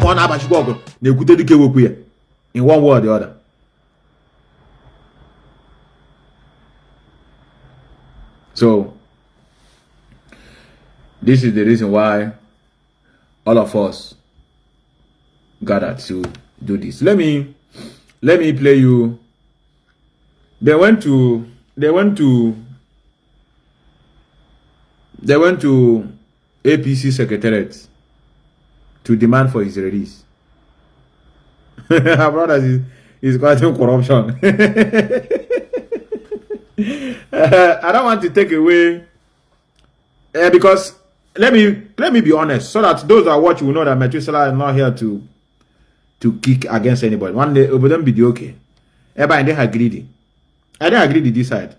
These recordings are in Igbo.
on abashiko ne kute dike woku ya in one way or the other. So this is the reason why all of us gathered to do this. Let me play you. They went to APC secretariat to demand for his release. Our brother is causing corruption. I don't want to take away because let me be honest, so that those that watch will know that Methuselah is not here to kick against anybody. One day over them be the okay. Everybody they are greedy. I don't agree with this side.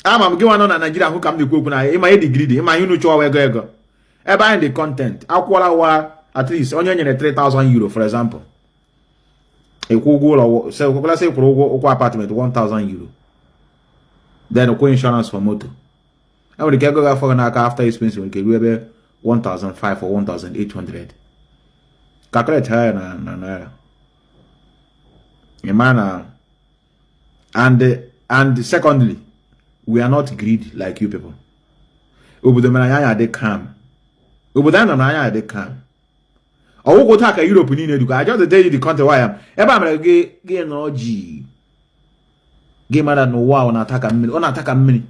I'm going on Nigeria who come to cook now. Am I greedy? Am I you know go? Everybody the content. Akwa at least only 3,000 euro, for example. A Google so let's say apartment 1,000 euro. Then a insurance for motor. I would get go for an after expense when we be 1,500 or 1,800. Calculate higher na. And secondly, we are not greedy like you people. Ubudamanya they calm. Ubudamanya they calm. I will go take a Europe in Educa. I just tell you the country why I am. Eba me no G. Game no wow on attack a minute.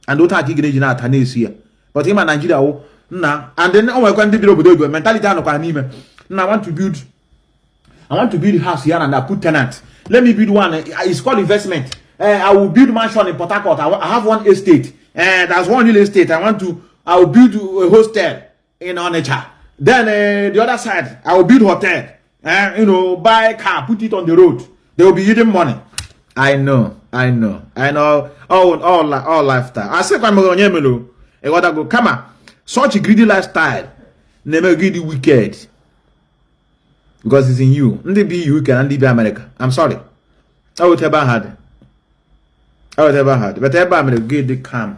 And don't take it in Tanesia. But him and Nigeria na and then oh I can do mentality no can anime. Now I want to build a house here and I put tenant. Let me build one. It's called investment. I will build mansion in Port Harcourt. I have one estate. That's one real estate. I will build a hostel in Onitsha. Then the other side, I will build hotel. Buy a car, put it on the road. They will be eating money. I know. All lifestyle. I said, I'm going to go. Come on. Such a greedy lifestyle. Never greedy wicked. Because it's in you. Ndi be UK and be America. I'm sorry. I would ever had. But ever I'm get the calm.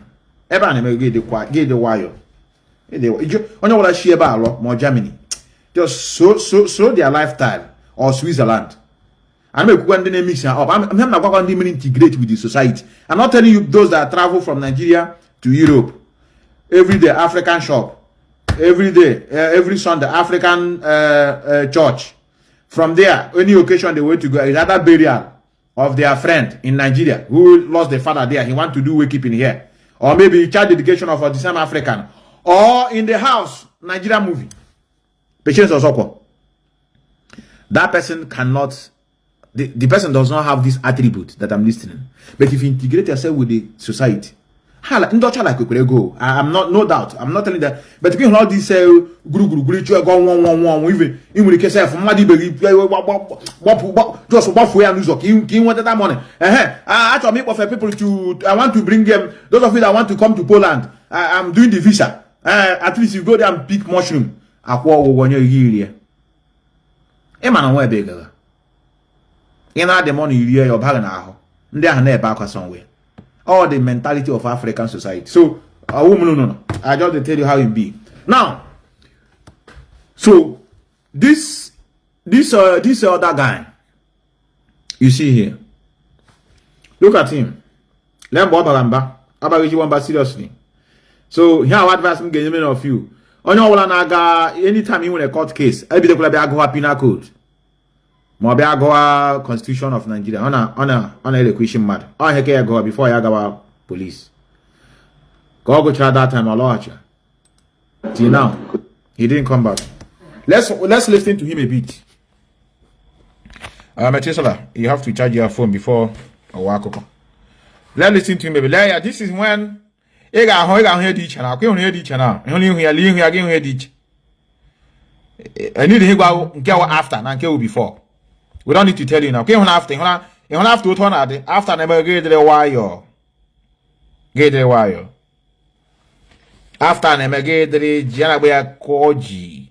Ever I'm get the quiet, get the wire. On what I share about more Germany. Just slow their lifestyle or Switzerland. I'm not going to mix up. I'm not going to integrate with the society. I'm not telling you those that travel from Nigeria to Europe. Every day African shop. Every day, every Sunday African church. From there, any occasion they want to go is either burial of their friend in Nigeria who lost their father there. He want to do wakekeeping here, or maybe child dedication of the same African, or in the house Nigeria movie. Patience or soccer. That person cannot. The person does not have this attribute that I'm listening. But if you integrate yourself with the society, go. I'm not, no doubt. I'm not telling that. But if you all this guru go even the case of Madi just what for you wanted that money. I to make for people to I want to bring them those of you that want to come to Poland. I'm doing the visa. At least you go there and pick mushroom. Akwa wo year. Man where bigger. The money you your bag now. They are back somewhere. All the mentality of African society. So, a woman, no. I just tell you how it be. Now, so this other guy, you see here. Look at him. Seriously. So here I advise me getting of you. Anytime you win a court case, I be the Agua penal code. Agua Constitution of Nigeria on a question matter. I hear go before I go police. Go try that time a lot. Till now, he didn't come back. Let's listen to him a bit. Methuselah, you have to charge your phone before a wakoko. Let's listen to him, baby. This is when I need to go after and go before. We don't need to tell you now. Okay, after turn after never get the wire. Get the wire. After never get the Janabia Koji.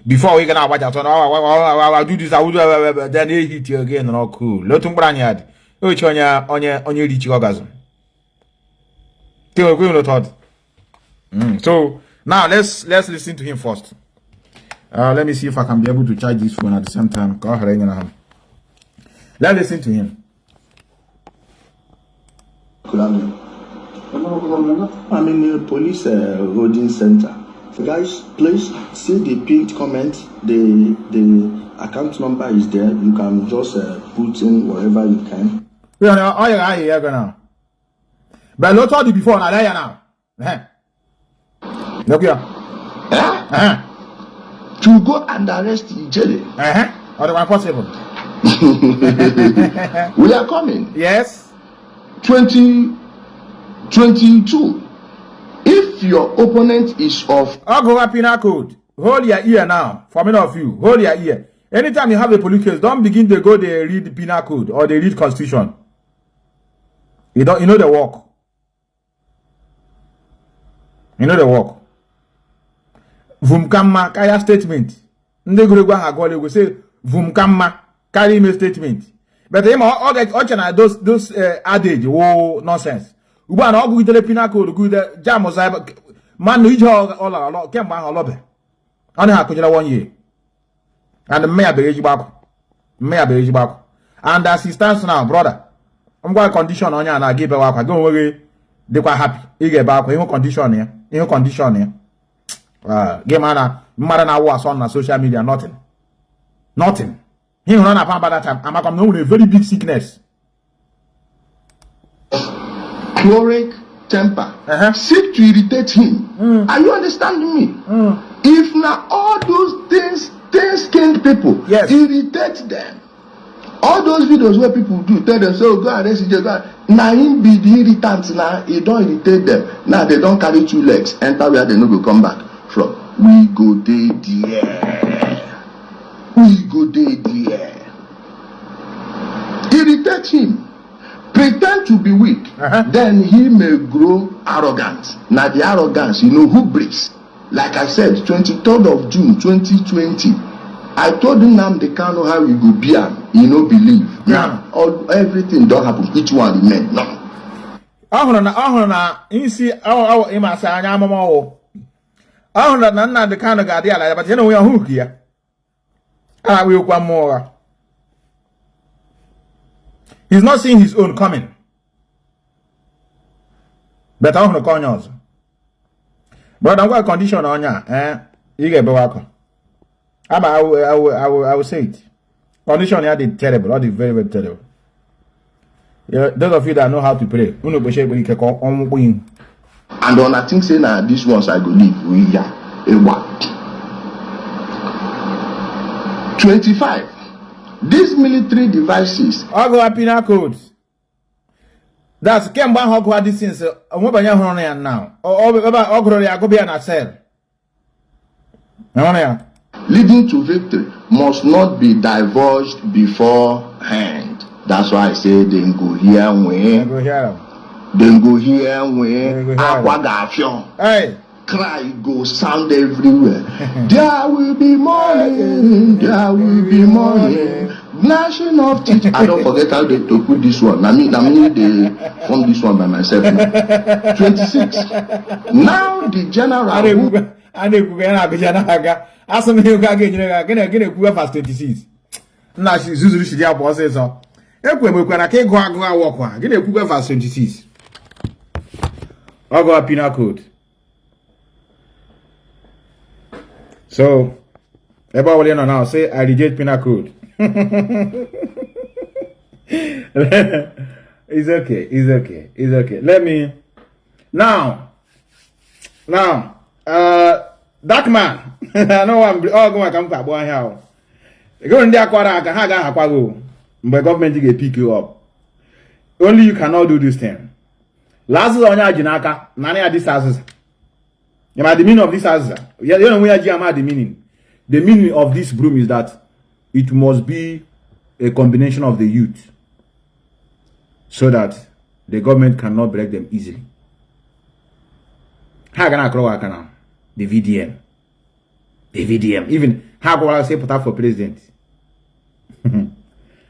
Before we can watch out, I'll do this, I will do then they hit you again, no cool. Lotum Branyard. Which on your rich orgasm. So now let's listen to him first. Let me see if I can be able to charge this phone at the same time. Let's listen to him. I'm in a police holding center. Guys, please see the pinned comment. The account number is there. You can just put in whatever you can. Now. But not all the before now. Look here. To go and arrest Ijele. Or the possible. We are coming. Yes. 2022. If your opponent is of Akwa penal code, hold your ear now. For many of you, hold your ear. Anytime you have a police case, don't begin to go they read penal code or they read constitution. You know the work. You know the work. Vumkama kaya statement. Nde gurugwa hagole go say vumkama carry me statement. But him all those adage nonsense. Uba na ogu itele penal code go the jam man no ije all kemba ha lobe. Oni ha kujira 1 year. And the mayor bereji back. And as he stands now, brother, I'm going to condition on you and I give a walk. Don't worry, they quite happy. You get back, you condition here. Game man, na was on social media, nothing. He run up by that time. I'm going to a very big sickness. choleric temper. Seek to irritate him. Are you understanding me? If now all those things skinned people, irritate them. All those videos where people do tell them, so go arrest you, go. Now him be the irritant now, he don't irritate them. Now they don't carry 2 legs, enter where they no go come back from. We go there. Irritate him. Pretend to be weak, then he may grow arrogant. Now the arrogance, who breaks? Like I said, 23rd of June 2020, I told him the Kano how we go be he no believe. Now everything don't happen. Which one remain? No. You see, na the Kano got there, but we are who here. I will one more. He's not seeing his own coming. But I want to call yours. But I'm going to condition on you. You get back. I will say it. Condition here is terrible. That is very, very terrible. Yeah, those of you that know how to pray, and on I think say now these ones I go leave. We are a what? 25. These military devices. I go penal codes. That's Kemba Hogwa distance. Now. Or go be an cell. Leading to victory must not be divulged beforehand. That's why I say then go here and where. Then go here and where. Akwa gafio. Hey. Cry go sound everywhere. There will be money. There will be money. Gnashing of teeth. I don't forget how they to put this one. I mean they form this one by myself. 26. Now the general. I ask me you can get a verse 26. Now she's usually she bosses so. When I can't go walk one. Get a verse 26. I'll go a penal code. So, everybody now say I reject penal code. It's okay. Let me now. That man. I know I'm going to come back boy here. Go in there Akwa go. But government will pick you up. Only you cannot do this thing. Last on your jinaka, none of these houses. You know the meaning of this house. You know where the meaning. The meaning of this broom is that it must be a combination of the youth, so that the government cannot break them easily. How can I call now? The VDM. Even how can I say put up for president?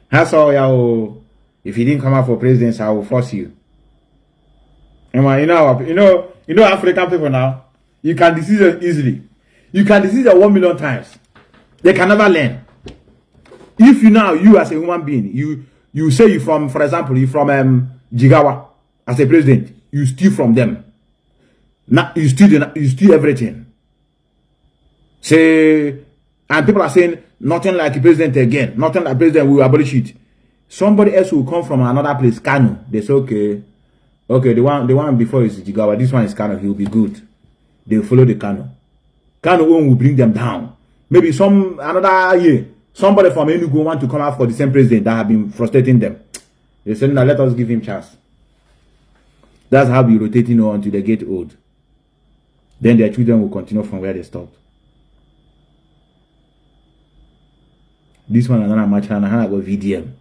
That's all. If you didn't come out for president, I will force you. You know African people now. You can deceive them easily. You can deceive them 1 million times. They can never learn. If you as a human being, you say you from, for example, you from Jigawa as a president, you steal from them. Now you steal everything. Say, and people are saying nothing like a president again, nothing like president, we will abolish it. Somebody else will come from another place, Kano. They say, okay, the one before is Jigawa, this one is Kano, he will be good. They will follow the Kano. Kano will bring them down. Maybe another year, somebody from Enugu want to come out for the same president that have been frustrating them. They say, now let us give him chance. That's how we rotating on until they get old. Then their children will continue from where they stopped. This one another match and I go VDM.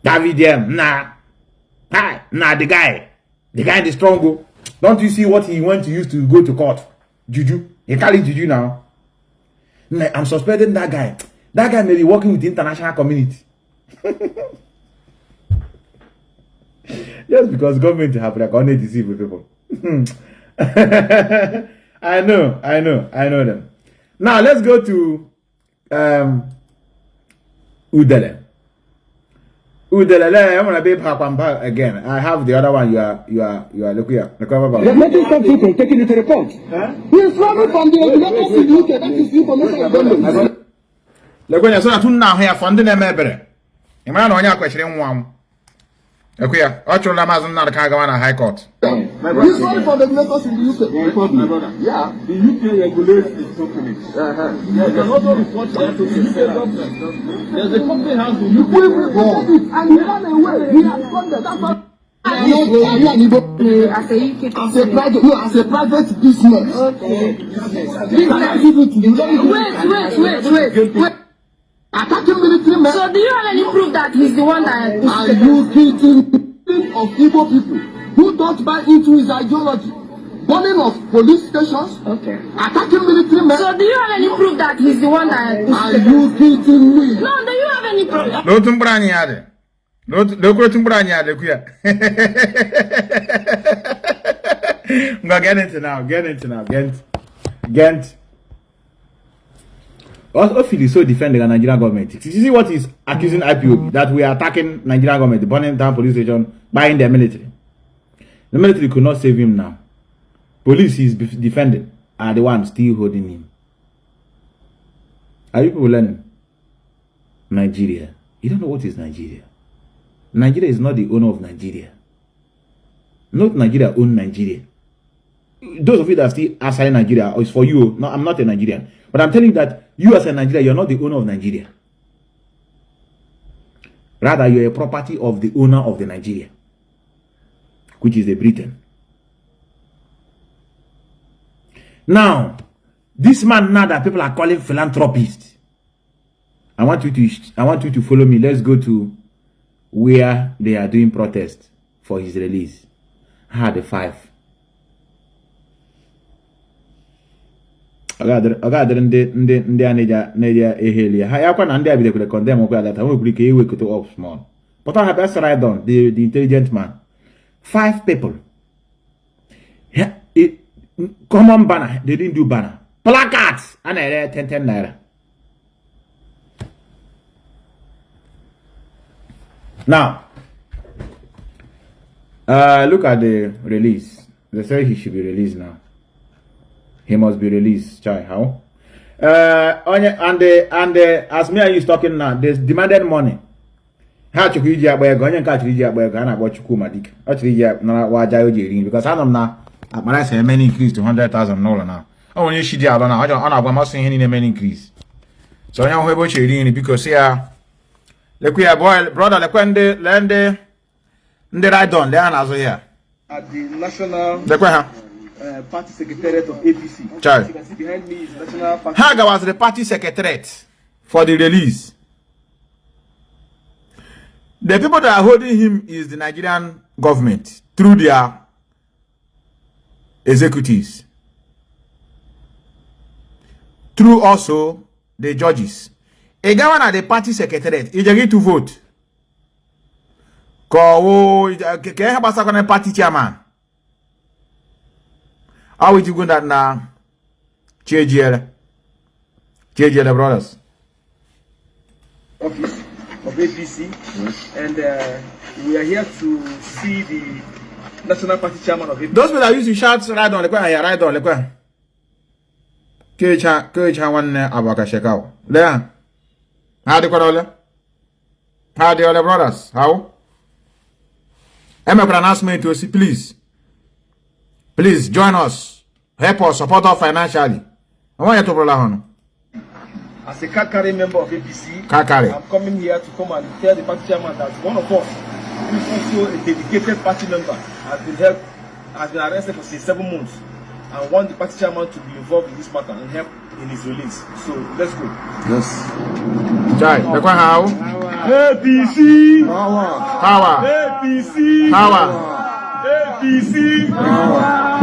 That VDM, nah, the guy in the strong go. Don't you see what he went to use to go to court? Juju. He carry Juju now. Nah, I'm suspecting that guy. That guy may be working with the international community. Just because government have like only deceive people. I know them. Now let's go to Udele. Udele, I'm gonna be back again. I have the other one. You are looking at. They're making some people taking it to the court. He is running from the regulator in the UK. That is information of government. Look when you saw that now here funding them better. You might know your question one. Okay, actually, Amazon not the High Court. He's running from the regulators in the UK. My brother. Yeah. The UK regulates its companies. You can also report that to the UK government. There's a company house in UK. And he ran away. He has funded. That's what. As a private business. Okay. Wait. Attacking military men. So do you have any proof that he's the one that is Are you hitting of Igbo people who don't buy into his ideology? Burning of police stations. Okay. Attacking military men. So do you have any proof that he's the one that is Are you hitting me? No, do you have any proof? No tumbrani ade. No ko tumbrani ade kuya. Get into now. Gent. Also feel so defending the Nigerian government. You see what is accusing IPO that we are attacking Nigerian government, burning down police station, buying their military. The military could not save him now. Police is defending are the ones still holding him. Are you people learning? Nigeria. You don't know what is Nigeria. Nigeria is not the owner of Nigeria. Not Nigeria own Nigeria. Those of you that still outside Nigeria, it's for you. No, I'm not a Nigerian. But I'm telling you that you as a Nigerian, you're not the owner of Nigeria. Rather, you're a property of the owner of the Nigeria, which is the Britain. Now, this man now that people are calling philanthropist, I want you to follow me. Let's go to where they are doing protest for his release. The 5. Aga ndị aneja ehelia ha yakwa na ndị abide kwere condemn okwa that we break ewe koto up small but I have best right on the intelligent man 5 people common banner, they didn't do banner, placards and 10 naira. Now look at the release. They say he should be released now. He must be released. Chai, how? And as me and you talking now, they demanded money. How to read your bag? Going and catch your bag and I watch Kumadik. Actually, now Wajayo because I don't know. When I say many increase to $100,000 now. Oh, when you see the other now, I don't want to see any many increase. So now we're watching because here, look, we are boy, brother, the Quende, land the right on there and also here. At the national. Party secretariat of APC. Child. You can see behind me is national party. Haga was the party secretariat for the release. The people that are holding him is the Nigerian government through their executives, through also the judges. A governor at the party secretariat, he get to vote. Ko party chairman. How would you go that now? Ijele brothers. Office of APC, and we are here to see the National Party Chairman of APC. Those people that used to shout right on the corner, yeah, right on the corner. Kecha one abaka shekau. There. How the corner? How the other brothers? How? I'm an announcement to see, please join us, help us, support us financially. I want you to brother on. As a Kakari member of APC, Kakari. I'm coming here to come and tell the party chairman that one of us, who is also a dedicated party member, has been arrested for 7 months, and want the party chairman to be involved in this matter and help in his release. So let's go. Yes. Jai, how? APC! Power! APC! Power! APC!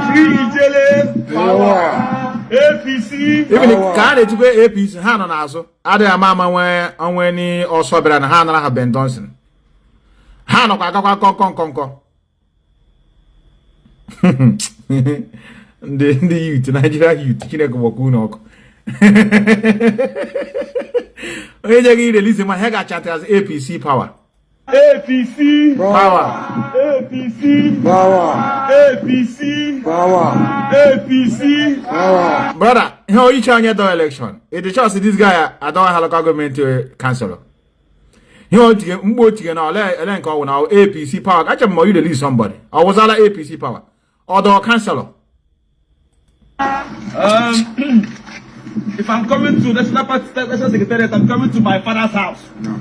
Free Ijele! APC! Even the guy to go APC, hand on also. Other mama when he also better than hand have been dancing. Hand on the youth, Nigeria youth, Kineko. Release my head chat as APC power. APC! Power! APC! Power. APC! Power. APC! Power. Brother, how each on your election? It is just this guy, I don't have a government to cancel. He want to get more to now, let go now APC power. I can you release somebody. I was all APC power. Or the councillor. If I'm coming to National Secretariat, I'm coming to my father's house. No.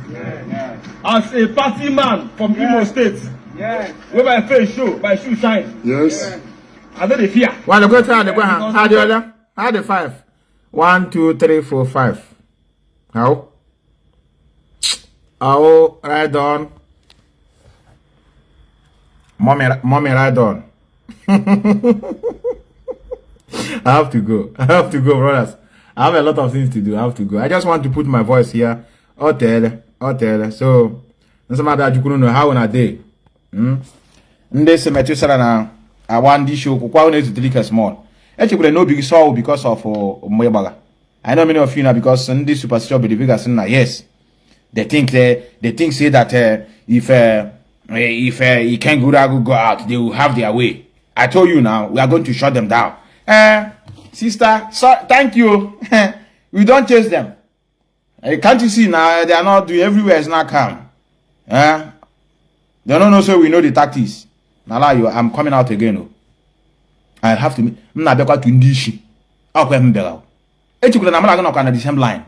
As a party man from Igbo State. Where my face show, my shoe shine. Yes. I know the fear. Well, go to the how the other? How the 5? 1, 2, 3, 4, 5. How? Oh, right on. Mommy, right on. I have to go, brothers. I have a lot of things to do. I have to go. I just want to put my voice here. Hotel. So, no matter you couldn't know how on a day. This Metusara now. I want this show. Kwa to drink a small. Actually, no big soul because of Moyabaga. I know many of you now because this superstition believers now. Yes, they think say that if Ikengura go out, they will have their way. I told you now, we are going to shut them down. Sister, thank you. We don't chase them. Can't you see now? They are not doing everywhere is not calm. They don't know, so we know the tactics. Now, I'm coming out again. Oh. I have to. I'm not going to Ndishi. I'll come down. I'm not going to the same line.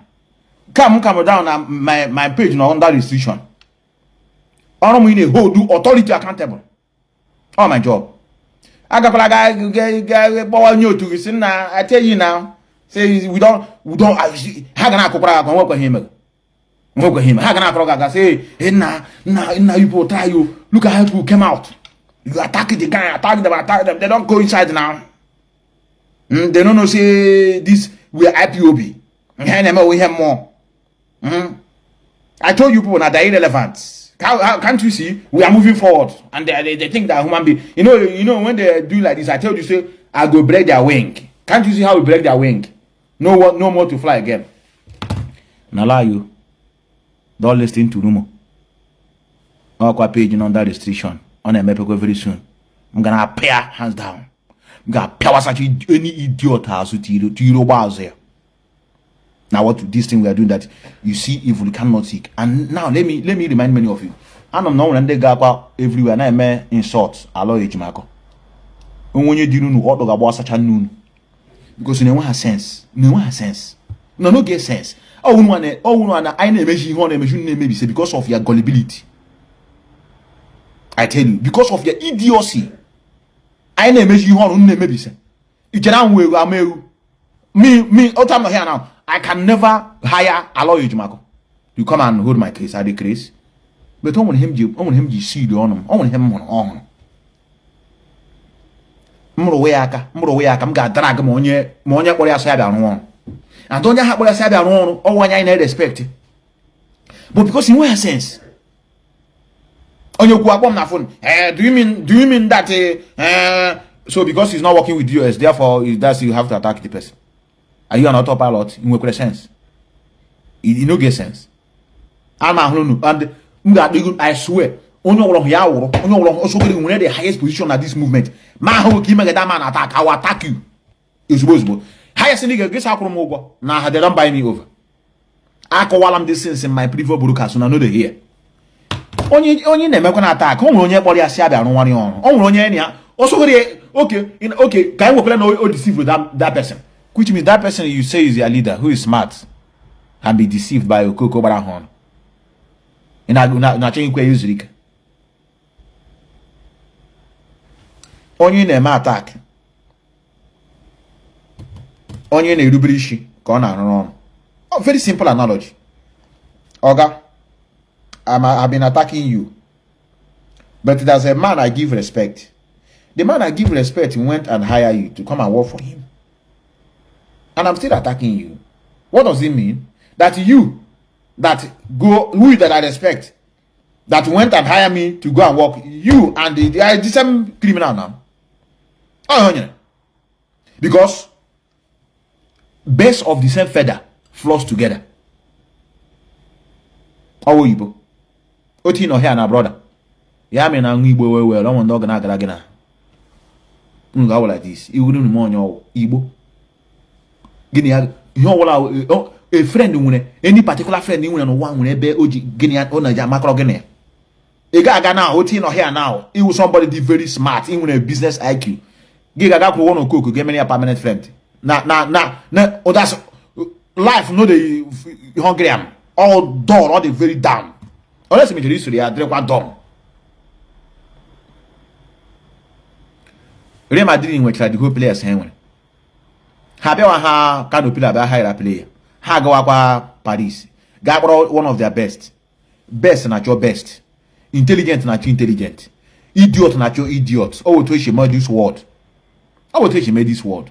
Come down my page now under restriction. I don't mean hold authority accountable. Oh, my job. I tell you now, say we don't how can I work with him? How can I say, hey, now you try you look at how people came out. You attack the guy, attack them, they don't go inside now. They don't know say this we are IPOB. We have more. I told you people now they're irrelevant. How can't you see? We are moving forward, and they think that human being. You know when they do like this, I told you say I go break their wing. Can't you see how we break their wing? No more to fly again. Now you don't listen to rumor. Akwa page under restriction on a map very soon. I'm gonna appear hands down. I'm gonna power such any idiot has to there. Now what this thing we are doing that you see evil, you cannot seek. And now let me remind many of you. And I'm not when they go everywhere. And I may insult allow Ejimako. And when you do know what about such a noon, because no one has sense. No get sense. Oh one I never see one maybe say because of your gullibility. I tell you, because of your idiocy. I never see one maybe say. You cannot me all time here now. I can never hire allow Ejimako. You come and hold my case, I decrease. But I want him to see the honor. I want him on. Mroweaka, I'm gonna drag Monya Korea Sabia on. And don't you have what I said on or when I respect. But because in what sense? On your phone, do you mean that So because he's not working with US, therefore that's you have to attack the person. Are you an autopilot? In what sense? It no get sense. And I swear, only also the highest position at this movement. Man who give me that man attack, I will attack you. It's supposed. Highest nigga, guess how come over? Now they don't buy me over. I call all this since in my previous broadcast, so I know they hear. Only never gonna attack. Only body I say I don't want on. Only any also okay, can we no deceive with that person? Which means that person you say is your leader who is smart and be deceived by okuko barahon. And I change where use Rick. Only name attack. Only ne rubrishi gonna run. Oh, very simple analogy. Oga, I've been attacking you. But there's a man I give respect. The man I give respect went and hired you to come and work for him. And I'm still attacking you. What does it mean? That you that I respect, that went and hired me to go and work, you and the same criminal now. Oh, yeah. Because base of the same feather flows together. How are you? Oti no here na brother. Ya me na Igbo well. I want dog na gara. Go like this. You wouldn't know your Igbo. Guinea, a friend, any particular friend, you know, one when be Oji Guinea on a macro Guinea. A guy now, Oti no here now. He was somebody very smart, even a business IQ. Giga one or cook, get me a permanent friend. Nah, oh, that's life, no, the hungry am. All dull, all the very down. Unless me to this, they are dumb. Real Madrid in which the whole players hang. Habewa ha canopy about higher player. Ha go Akwa Paris. Gabro one of their best. Best na your best. Intelligent na your intelligent. Idiot na your idiot. Oh, to she made this word. Oh, to she made this word.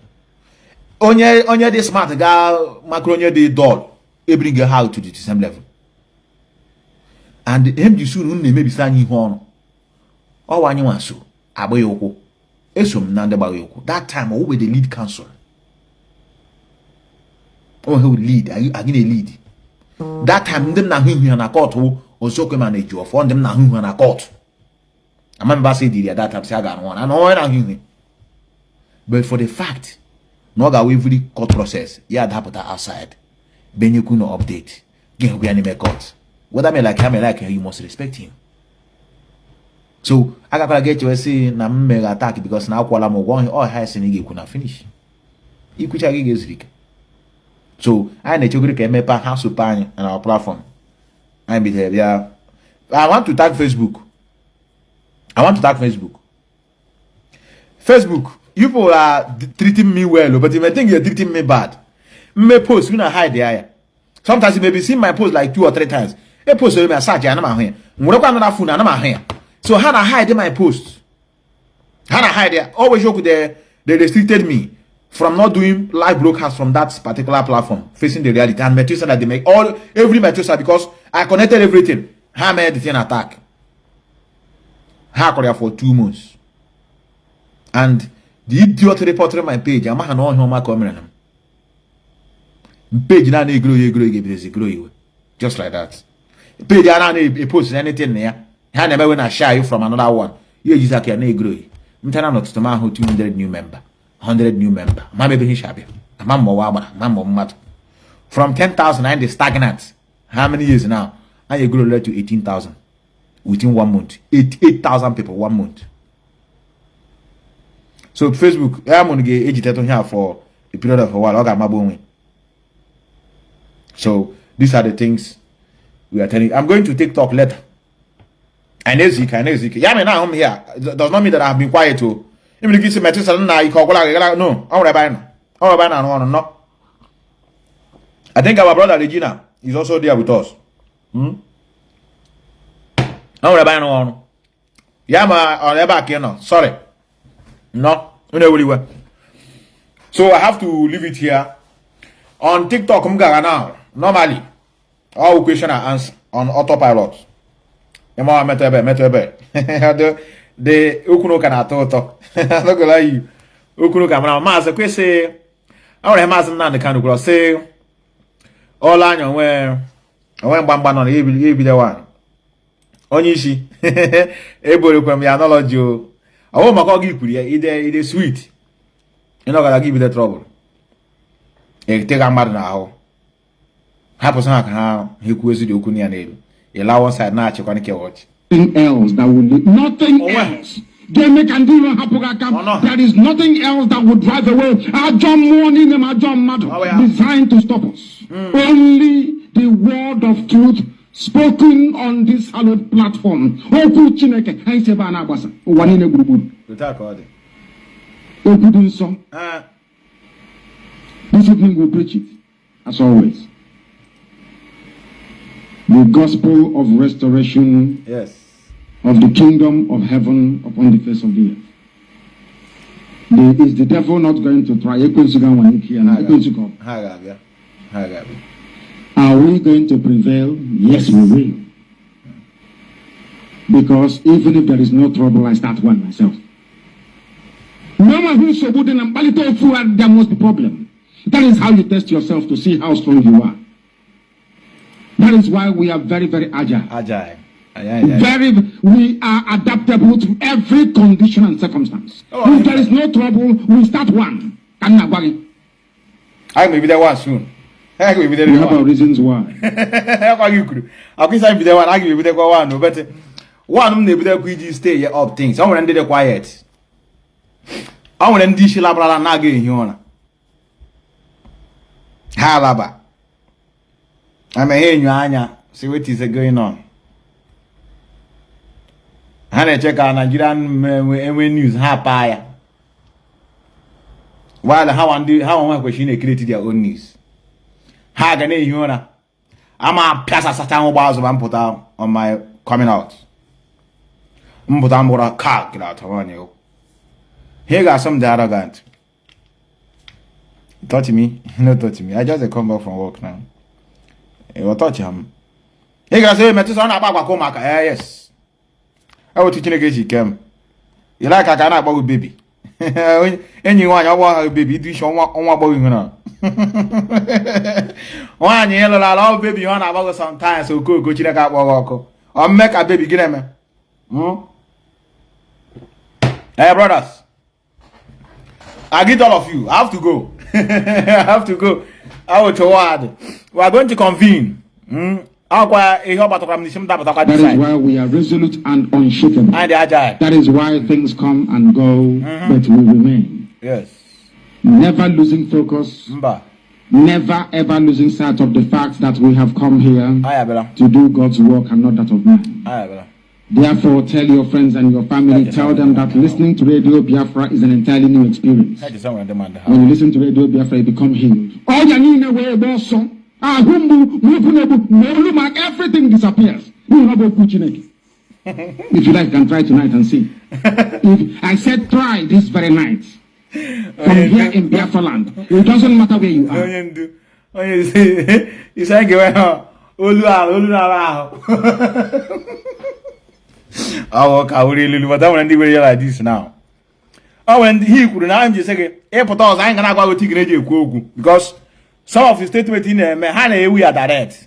Onye the smart guy, macronye the dull. He bring her out to the same level. And him you soon maybe standing horn. Oh, one you want so. Aboyoko. Esum nande bayoko. That time who were the lead counsel. Oh, who lead? Are you again a lead? That time them na him na court who also come manage you for them na him na court. I remember say did that time say I got one. I know na him. But for the fact, no ga we every court process. Yeah, that happen outside. Ben you no update. Get we anime court. Whether me like him, you must respect him. So I gotta get you say na me attack because na Akwa mo one all high senigi kuna finish. Ikucha gige zrik. So I need to go to mepa house pan on our platform. I be there. Yeah. I want to tag Facebook. Facebook, you people are treating me well, but if I think you're treating me bad, me post you not hide there. Sometimes you may be seeing my post like 2 or 3 times. A post me a search and I'm here. Another phone and I'm here. So how I hide my posts? How I hide there? Always joke they restricted me from not doing live broadcast from that particular platform, facing the reality. And Metusa that they make every Metusa because I connected everything. How made the thing attack? How could I for 2 months? And the idiot reported my page. I'm not on my comment. Page now grow just like that. Page now a post anything there. I never when I share you from another one. You use that can grow. I'm telling not to my 200 new member, 100 new member. Mamma be shabby. A man more mat. From 10,000 and the stagnant. How many years now? And you grow to 18,000 within 1 month. 8,000 people 1 month. So Facebook, I'm gonna get agitated here for a period of a while. I got my bone. So these are the things we are telling you. I'm going to TikTok later. I know Zika. Yeah, me now I'm here. It does not mean that I've been quiet too. Even if you see my sister now, you call no. I'm no. I think our brother Regina is also there with us. No. Yeah, on the back, you know. Sorry. No, really well. So I have to leave it here. On TikTok, now. Normally, all question and answer on autopilot. the okuno kana toto no go lie you okuno kamara maazị kwesị awere maazị Nnamdi Kanu gwara sị ọla anya onwe mgbamgba nọ na ebido one onye isi eborokwa m ya knowledge o ọwụ maka ọ gị kwuru ya ide sweet ị nọ gara gị bido trouble etega mmadụ n'ahụ hapụsị ha ka ha ekwu ezi dị okwu ya n'elu ịla one side na-achịkwa nke watch else that will lead, nothing else. They make and do there is nothing else that would drive away our John morning and our John mother designed to stop us. Only the word of truth spoken on this hallowed platform. This evening we'll preach it, as always. The gospel of restoration. Yes. Of the kingdom of heaven upon the face of the earth. Is the devil not going to try? Are we going to prevail? Yes, we will. Because even if there is no trouble, I start one myself. No one who's so good and there must be problem. That is how you test yourself to see how strong you are. That is why we are very, very agile. We are adaptable to every condition and circumstance. If there is no trouble, we start one. I may be there one soon. I will be there. We have our reasons why. I'll be there one. I will be there one. No better. One may be there. We stay here up things. I want to be quiet. I want to dish la bra na again here. Halaba. I'm here in your anya. See what is going on. Hana check our Nigerian news hapaya. While how one question created their own news. How can you know? I'm a piazza satan bars of put out on my coming out. Put on more a car get out of you. Here got some arrogant. Touch me, no touch me. I just come back from work now. You will touch him. He got say me to son about Komaka. Yes. I will teach you came. You like I can about baby. Anyone, I want baby. Do you want one boy? One yellow allow baby on about sometimes so go check out walk or make a baby get me. Hey, brothers, I get all of you. I have to go. I have to go. I will toward. We are going to convene. Akwa that is why we are resolute and unshakable. That is why things come and go, but we remain. Yes. Never losing focus. Never ever losing sight of the fact that we have come here to do God's work and not that of man. Therefore, tell your friends and your family, tell them that listening to Radio Biafra is an entirely new experience. When you listen to Radio Biafra, you become healed. All you need away about song. Everything disappears. If you like, you can try tonight and see. If I said try this very night. From here in Biafra land. It doesn't matter where you are. You say oh, okay, really, but I want to be like this now. Oh, when he could not just say, airport, I ain't gonna go take radio because some of the statements in Mehane we are direct.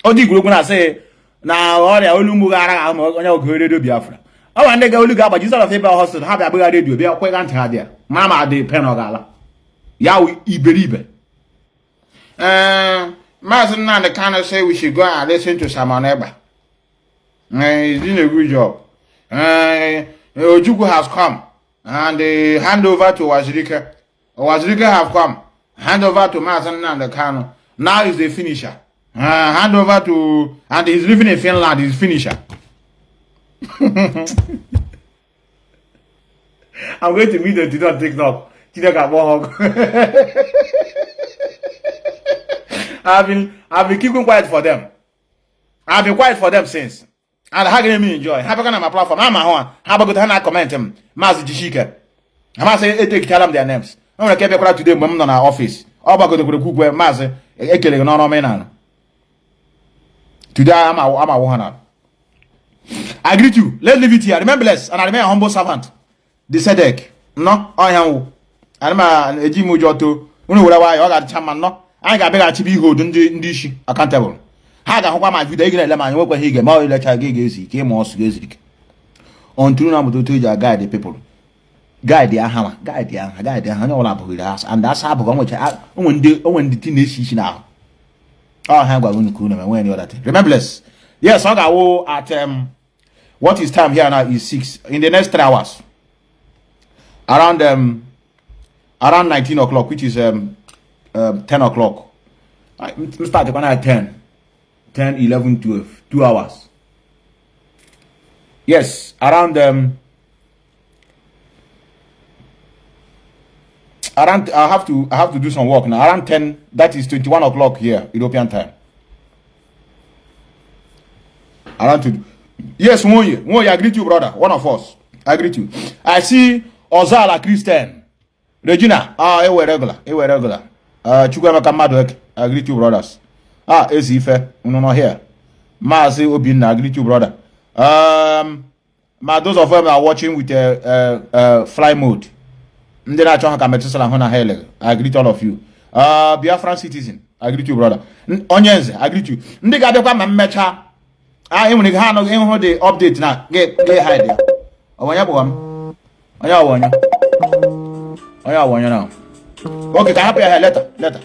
Odi group gonna say now all the Olumugara on your radio Biafra. Oh, and they go look up, but instead of paper hospital, have a big radio, be a quick answer there. Mama de Penogala. Yawi Iberibe. Mazen and the kind of say we should go and listen to someone ever. He's doing a good job. Ojuku has come and they hand over to Wazirika. Wazirika have come. Hand over to Mazen and the Kano. Now is the finisher. Hand over to, and he's living in Finland, he's finisher. I'm going to meet them to not TikTok. I've been keeping quiet for them. I've been quiet for them since. And how can me enjoy? How can I my platform? I'm a one. How about I comment him? Mazi Jishika. I must say, tell them their names. I'm going to keep it today when I'm in our office. All about the cook where Mazi, a killing no man. Today I'm a one. I greet you. Let's leave it here. Remember less, and I remain a humble servant. The Sedek. No, I am. I'm a Jimu Joto. Unu why I got chairman. No, I got bigger to be hold ndishi accountable. Had a home my video again. Let me work he get more electric gazy, came more gazy. On true number to guide the people. Guide the hammer, guide the hammer, with us, and that's how which I when the teenage now. Oh, hang on, when you're that. Remember less. Yes, I go at what is time here now is 6. In the next 3 hours, around 19 o'clock, which is 10 o'clock. I start at 10, 11, 12, 2 hours. Yes, around I have to do some work now. Around 10, that is 21 o'clock here, European time. Around to yes, Moye, I greet you, brother. One of us. I greet you. I see Ozala Christian. Regina, ewe regular. Chukwemeka Madwek, I greet you, brothers. Ezife, no here. Mazi Obin, I greet you, brother. Those of them are watching with fly mode. I greet all of you. Biafran citizen, I greet you, brother. Onions, I greet you. Mecha. I want to have the update now. Get hide. Okay, can I have a letter?